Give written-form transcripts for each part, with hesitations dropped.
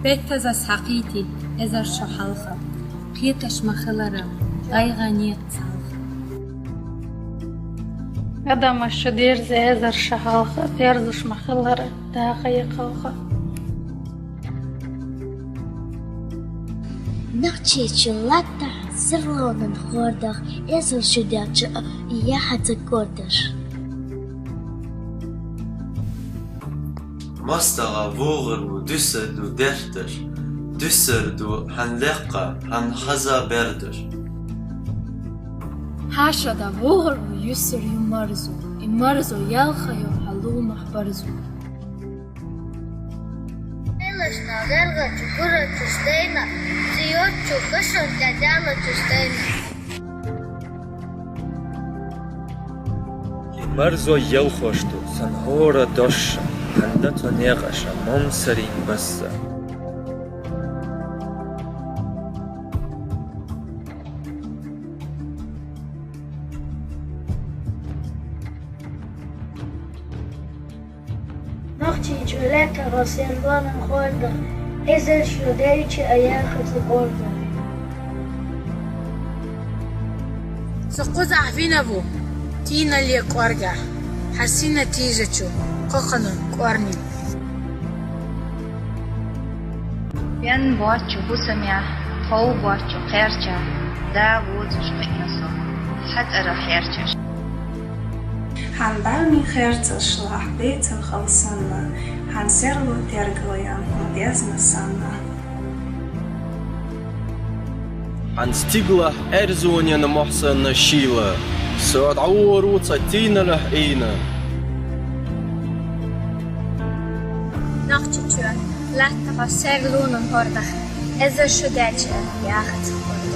بيتزا سحقيتي إذا شحالخة قيتش مخلرة غيغانيت صالخة هذا مش دير زي شحالخة ديرزش مخلرة دا خيقالخة نقشي شلاتة سرلون خوردخ إزر شداتش إياحة كوردش مستغى فوغر ودسد ودرتر دسرد وحنلقى حنخزا بردر حاشا دا وغر ويسر يمرزو يمرزو يالخا يوحلو محبرزو Elashna delga chukura chustena, ziyo chukashon dadala chustena. مرزو یل خوشتو سنهورا دوشا هندتو نیغشا ممسرین بسا نقشي شلاتة غسيلون خوردخ إزر شداتش إياحة كوردخ سقوزع فينا بو تينا لي قوارجع حسينا تيجتشو قوقنا قوارني بين بواتشو بوسميا خو بواتشو خيرجا دا ووزش قينصو حتى راح يرجش هنبالني خيرتش راح بيت الخلصنا هنسيرلو ترقويا وديزنا سنا هنستيقله أرزونيا نمحسن شيلة سعد عور وتساتينا لحقينا Nachtje laat de serlonen worden. Is er schudetje jacht worden.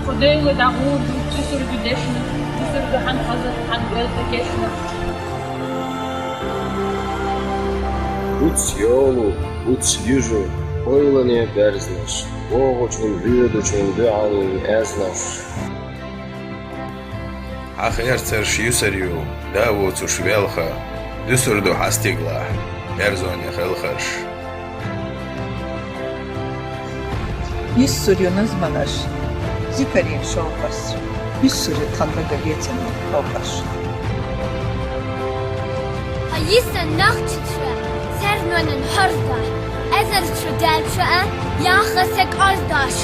خديوة دعود وتسر بدشنا تسر بحن خزر حن قلت كشنا Uts yolu, uts yüzü, koylanıya berznaş, boğuçun büyüdüçün duanın eznaş. Ахерцерш юсарю, давуцуш велха, дюсурду хастигла, эрзоня хелхаш. Yüssürü nazmanaş, zikarin şokas, yüssürü tanrıga geçen hokas. Hayisa nachtje sernonen harda. Ezer schudetje jacht sek aldash.